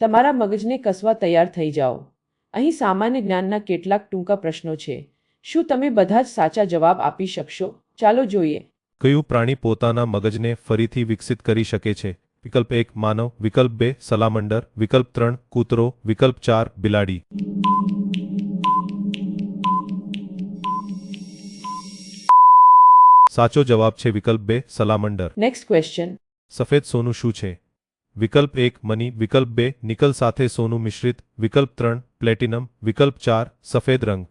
તમારા મગજને કસવા તૈયાર થઈ જાઓ. અહીં સામાન્ય જ્ઞાનના કેટલાક ટૂંકા પ્રશ્નો છે. શું તમે બધા જ સાચા જવાબ આપી શકશો? ચાલો જોઈએ. કયું પ્રાણી પોતાના મગજને ફરીથી વિકસિત કરી શકે છે? વિકલ્પ 1 માનવ, વિકલ્પ 2 સલામંડર, વિકલ્પ 3 કૂતરો, વિકલ્પ 4 બિલાડી. સાચો જવાબ છે વિકલ્પ 2 સલામંડર. Next question. સફેદ સોનું શું છે? વિકલ્પ 1 મની, વિકલ્પ 2 નિકલ સાથે સોનું મિશ્રિત, વિકલ્પ 3 પ્લેટિનમ, વિકલ્પ 4 સફેદ રંગ.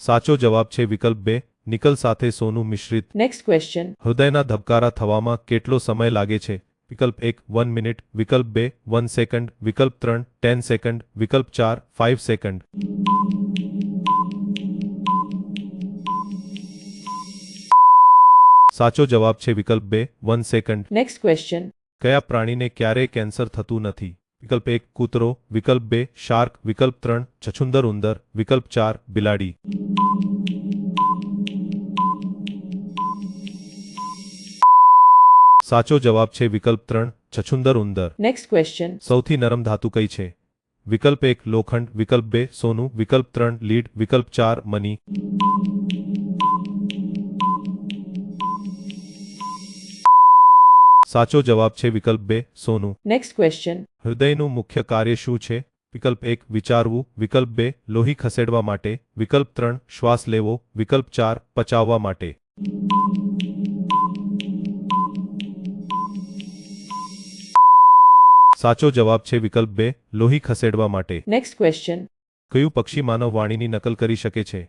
સાચો જવાબ છે વિકલ્પ 2 નિકલ સાથે સોનું મિશ્રિત. Next question. હૃદયના ધબકારા થવામાં કેટલો સમય લાગે છે? વિકલ્પ 1 1 મિનિટ, વિકલ્પ 2 1 સેકન્ડ, વિકલ્પ 3 10 સેકન્ડ, વિકલ્પ 4 5 સેકન્ડ. સાચો જવાબ છે વિકલ્પ 2 1 સેકન્ડ. Next question. કયા પ્રાણીને ક્યારેય કેન્સર થતું નથી? વિકલ્પ 1 કૂતરો, વિકલ્પ 2 શાર્ક, વિકલ્પ 3 છછુંદર ઉંદર, વિકલ્પ 4 બિલાડી. સાચો જવાબ છે વિકલ્પ 3 છછુંદર ઉંદર. Next question. સૌથી નરમ ધાતુ કઈ છે? વિકલ્પ 1 લોખંડ, વિકલ્પ 2 સોનું, વિકલ્પ 3 લીડ, વિકલ્પ 4 મની. સાચો જવાબ છે વિકલ્પ 2 સોનું. Next question. હૃદયનું મુખ્ય કાર્ય શું છે? વિકલ્પ 1 વિચારવું, વિકલ્પ 2 લોહી ખસેડવા માટે, વિકલ્પ 3 શ્વાસ લેવો, વિકલ્પ 4 પચાવવા માટે. સાચો જવાબ છે વિકલ્પ 2 લોહી ખસેડવા માટે. Next question. કયું પક્ષી માનવ વાણીની નકલ કરી શકે છે?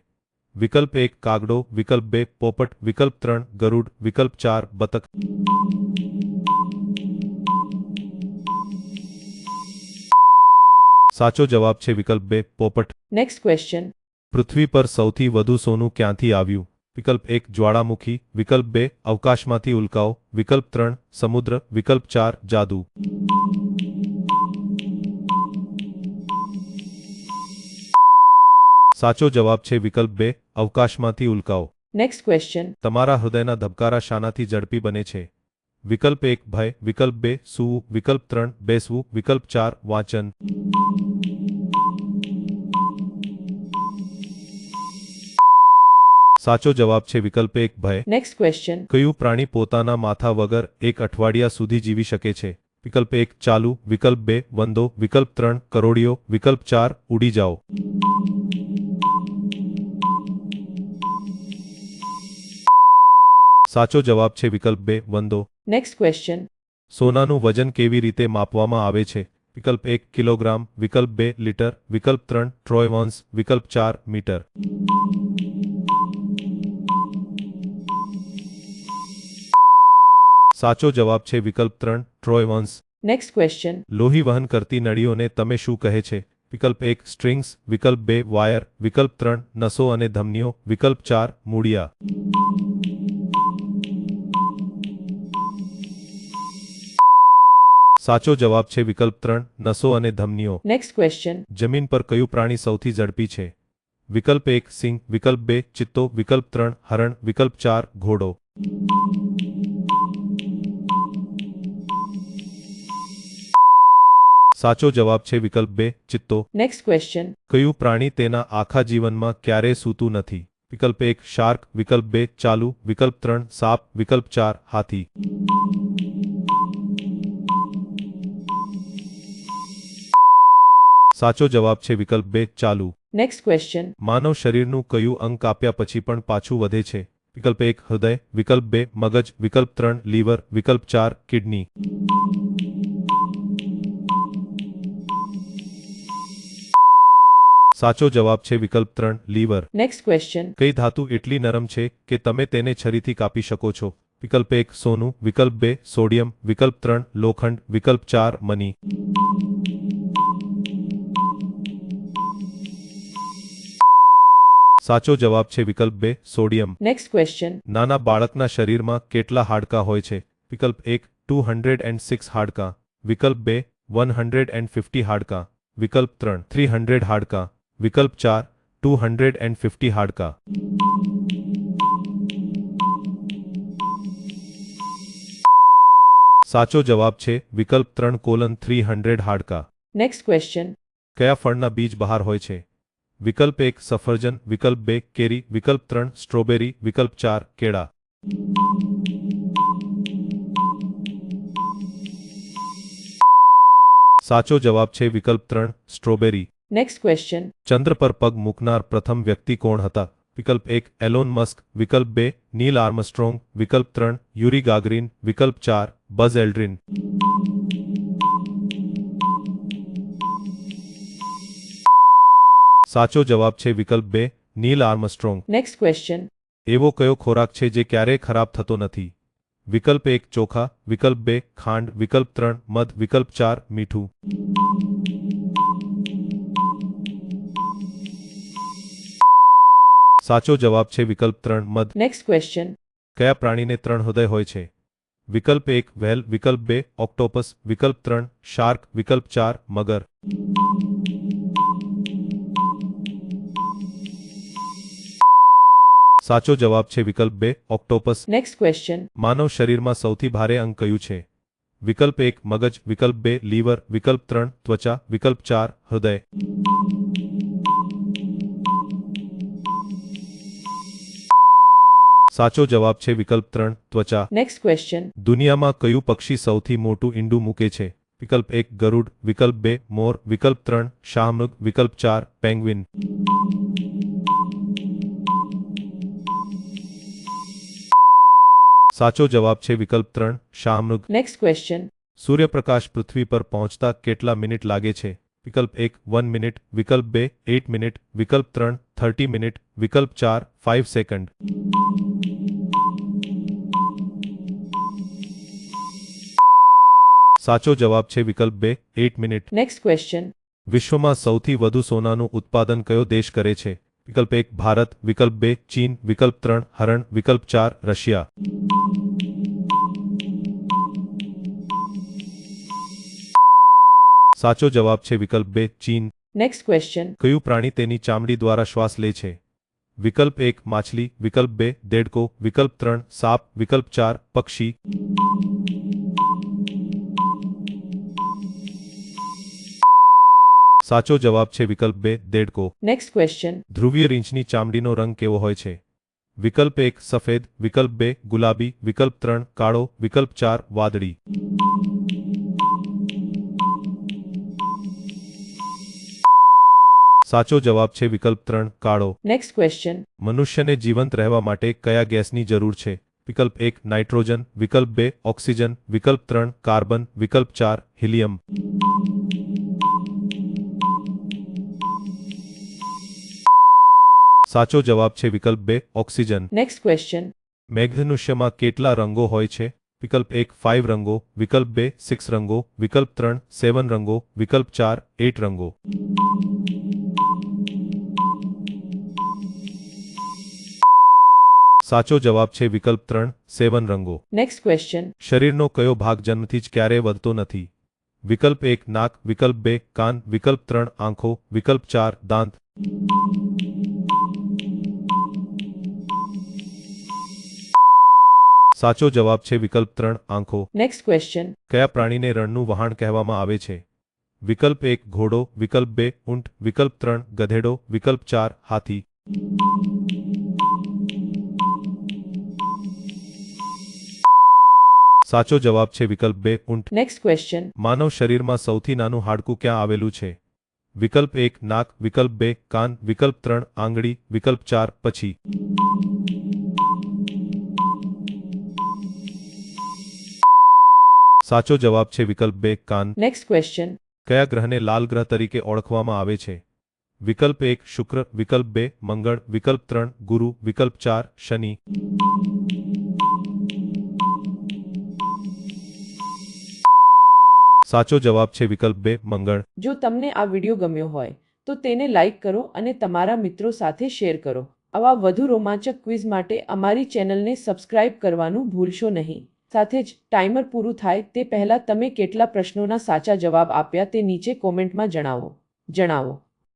વિકલ્પ 1 કાગડો, વિકલ્પ 2 પોપટ, વિકલ્પ 3 ગરુડ, વિકલ્પ 4 બતક. સાચો જવાબ છે વિકલ્પ 2 પોપટ. Next question. પૃથ્વી પર સૌથી વધુ સોનું ક્યાંથી આવ્યું? વિકલ્પ 1 જ્વાળામુખી, વિકલ્પ 2 અવકાશમાંથી ઉલ્કાઓ, વિકલ્પ 3 સમુદ્ર, વિકલ્પ 4 જાદુ. સાચો જવાબ છે વિકલ્પ 2 અવકાશમાંથી ઉલ્કાઓ. Next question. તમારા હૃદયના ધબકારા શાનાથી ઝડપી બને છે? વિકલ્પ 1 ભય, વિકલ્પ 2 સૂવું, વિકલ્પ 3 બેસવું, વિકલ્પ 4 વાંચન. સાચો જવાબ છે વિકલ્પ 1 ભય. Next question. કયું પ્રાણી પોતાના માથા વગર એક અઠવાડિયા સુધી જીવી શકે છે? વિકલ્પ 1 ચાલુ, વિકલ્પ 2 વંદો, વિકલ્પ 3 કરોડિયો, વિકલ્પ 4 ઉડી જાઓ. સાચો જવાબ છે વિકલ્પ 2 વંદો. Next question. સોનાનું વજન કેવી રીતે માપવામાં આવે છે? વિકલ્પ 1 કિલોગ્રામ, વિકલ્પ 2 લીટર, વિકલ્પ 3 ટ્રોય ઓન્સ, વિકલ્પ 4 મીટર. સાચો જવાબ છે વિકલ્પ 3 ટ્રોય ઓન્સ. Next question. લોહી વહન કરતી નળીઓને તમે શું કહે છે? વિકલ્પ 1 સ્ટ્રિંગ્સ, વિકલ્પ 2 વાયર, વિકલ્પ 3 નસો અને ધમનીઓ, વિકલ્પ 4 મૂળિયા. સાચો જવાબ છે વિકલ્પ 3 નસો અને ધમનીઓ. Next question. જમીન પર કયું પ્રાણી સૌથી ઝડપી છે? વિકલ્પ 1 સિંહ, વિકલ્પ 2 ચિત્તો, વિકલ્પ 3 હરણ, વિકલ્પ 4 ઘોડો. સાચો જવાબ છે વિકલ્પ 2 ચિત્તો. Next question. કયું પ્રાણી તેના આખા જીવનમાં ક્યારેય સૂતું નથી? વિકલ્પ 1 શાર્ક, વિકલ્પ 2 ચાલુ, વિકલ્પ 3 સાપ, વિકલ્પ 4 હાથી. સાચો જવાબ છે વિકલ્પ 2 ચાલુ. Next question. માનવ શરીરનું કયું અંગ કાપ્યા પછી પણ પાછું વધે છે? વિકલ્પ 1 હૃદય, વિકલ્પ 2 મગજ, વિકલ્પ 3 લીવર, વિકલ્પ 4 કિડની. સાચો જવાબ છે વિકલ્પ 3 લીવર. Next question. કઈ ધાતુ એટલી નરમ છે કે તમે તેને છરીથી કાપી શકો છો? વિકલ્પ 1 સોનું, વિકલ્પ 2 સોડિયમ, વિકલ્પ 3 લોખંડ, વિકલ્પ 4 મની. સાચો જવાબ છે વિકલ્પ 2 સોડિયમ. Next question. નાના બાળકના શરીરમાં કેટલા હાડકાં હોય છે? વિકલ્પ 1 206 હાડકાં, વિકલ્પ 2 150 હાડકાં, વિકલ્પ 3 300 હાડકાં, વિકલ્પ 4 250 હાડકાં. સાચો જવાબ છે વિકલ્પ 3:300 હાડકા. Next question. કયા ફળના બીજ બહાર હોય છે? વિકલ્પ 1 સફરજન, વિકલ્પ 2 કેરી, વિકલ્પ 3 સ્ટ્રોબેરી, વિકલ્પ 4 કેળા. સાચો જવાબ છે વિકલ્પ 3 સ્ટ્રોબેરી. Next question. ચંદ્ર પર પગ મૂકનાર પ્રથમ વ્યક્તિ કોણ હતા? વિકલ્પ 1 એલોન મસ્ક, વિકલ્પ 2 નીલ આર્મસ્ટ્રોંગ, વિકલ્પ 3 યુરી ગાગરીન, વિકલ્પ 4 બઝ એલ્ડ્રિન. સાચો જવાબ છે વિકલ્પ 2 નીલ આર્મસ્ટ્રોંગ. Next question. એવો કયો ખોરાક છે જે ક્યારેય ખરાબ થતો નથી? વિકલ્પ 1 ચોખા, વિકલ્પ 2 ખાંડ, વિકલ્પ 3 મધ, વિકલ્પ 4 મીઠું. સાચો જવાબ છે વિકલ્પ 3 મધ. Next question. કયા પ્રાણીને 3 હૃદય હોય છે? વિકલ્પ 1 વ્હેલ, વિકલ્પ 2 ઓક્ટોપસ, વિકલ્પ 3 શાર્ક, વિકલ્પ 4 મગર. સાચો જવાબ છે વિકલ્પ 2 ઓક્ટોપસ. Next question. માનવ શરીરમાં સૌથી ભારે અંગ કયું છે? વિકલ્પ 1 મગજ, વિકલ્પ 2 લીવર, વિકલ્પ 3 ત્વચા, વિકલ્પ 4 હૃદય. સાચો જવાબ છે વિકલ્પ 3 ત્વચા. Next question. દુનિયામાં કયું પક્ષી સૌથી મોટું ઈંડું મૂકે છે? વિકલ્પ 1 ગરુડ, વિકલ્પ 2 મોર, વિકલ્પ 3 શાહમૃગ, વિકલ્પ 4 પેંગ્વિન. સાચો જવાબ છે વિકલ્પ 3 શાહમૃગ. Next question. સૂર્યપ્રકાશ પૃથ્વી પર પહોંચતા કેટલા મિનિટ લાગે છે? વિકલ્પ 1 1 મિનિટ, વિકલ્પ 2 8 મિનિટ, વિકલ્પ 3 30 મિનિટ, વિકલ્પ 4 5 સેકન્ડ. સાચો જવાબ છે વિકલ્પ 2 8 મિનિટ. Next question. વિશ્વમાં સૌથી વધુ સોનાનું ઉત્પાદન કયો દેશ કરે છે? વિકલ્પ 1 ભારત, વિકલ્પ 2 ચીન, વિકલ્પ 3 હરણ, વિકલ્પ 4 રશિયા. સાચો જવાબ છે વિકલ્પ 2 ચીન. Next question. કયું પ્રાણી તેની ચામડી દ્વારા શ્વાસ લે છે? વિકલ્પ 1 માછલી, વિકલ્પ 2 દેડકો, વિકલ્પ 3 સાપ, વિકલ્પ 4 પક્ષી. સાચો જવાબ છે વિકલ્પ 2 દેડકો. Next question. ધ્રુવીય રીંછની ચામડીનો રંગ કેવો હોય છે? વિકલ્પ 1 સફેદ, વિકલ્પ 2 ગુલાબી, વિકલ્પ 3 કાળો, વિકલ્પ 4 વાદળી. સાચો જવાબ છે વિકલ્પ 3 કાળો. Next question. મનુષ્યને જીવંત રહેવા માટે કયા ગેસની જરૂર છે? વિકલ્પ 1 નાઇટ્રોજન, વિકલ્પ 2 ઓક્સિજન, વિકલ્પ 3 કાર્બન, વિકલ્પ 4 હિલિયમ. સાચો જવાબ છે વિકલ્પ 2 ઓક્સિજન. Next question. મેઘધનુષ્યમાં કેટલા રંગો હોય છે? વિકલ્પ 1 5 રંગો, વિકલ્પ 2 6 રંગો, વિકલ્પ 3 7 રંગો, વિકલ્પ 4 8 રંગો. સાચો જવાબ છે વિકલ્પ 3 7 રંગો. Next question. શરીરનો કયો ભાગ જન્મથી જ ક્યારેય વધતો નથી? વિકલ્પ 1 નાક, વિકલ્પ 2 કાન, વિકલ્પ 3 આંખો, વિકલ્પ 4 દાંત. સાચો જવાબ છે વિકલ્પ 3 આંખો. Next question. કયા પ્રાણીને રણનું વહાણ કહેવામાં આવે છે? વિકલ્પ 1 ઘોડો, વિકલ્પ 2 ઊંટ, વિકલ્પ 3 ગધેડો, વિકલ્પ 4 હાથી. સાચો જવાબ છે વિકલ્પ 2 ઊંટ. Next question. માનવ શરીરમાં સૌથી નાનું હાડકું ક્યાં આવેલું છે? વિકલ્પ 1 નાક, વિકલ્પ 2 કાન, વિકલ્પ 3 આંગળી, વિકલ્પ 4 પછી. સાચો જવાબ છે વિકલ્પ 2 કાન. Next question. કયા ગ્રહને લાલ ગ્રહ તરીકે ઓળખવામાં આવે છે? વિકલ્પ 1 શુક્ર, વિકલ્પ 2 મંગળ, વિકલ્પ 3 ગુરુ, વિકલ્પ 4 શનિ. સાચો જવાબ છે વિકલ્પ 2 મંગળ. જો તમને આ વિડિયો ગમ્યો હોય તો તેને લાઈક કરો અને તમારા મિત્રો સાથે શેર કરો. આવા વધુ રોમાંચક ક્વિઝ માટે અમારી ચેનલને સબસ્ક્રાઇબ કરવાનું ભૂલશો નહીં. સાથે જ ટાઈમર પૂરું થાય તે પહેલાં તમે કેટલા પ્રશ્નોના સાચા જવાબ આપ્યા તે નીચે કોમેન્ટમાં જણાવો.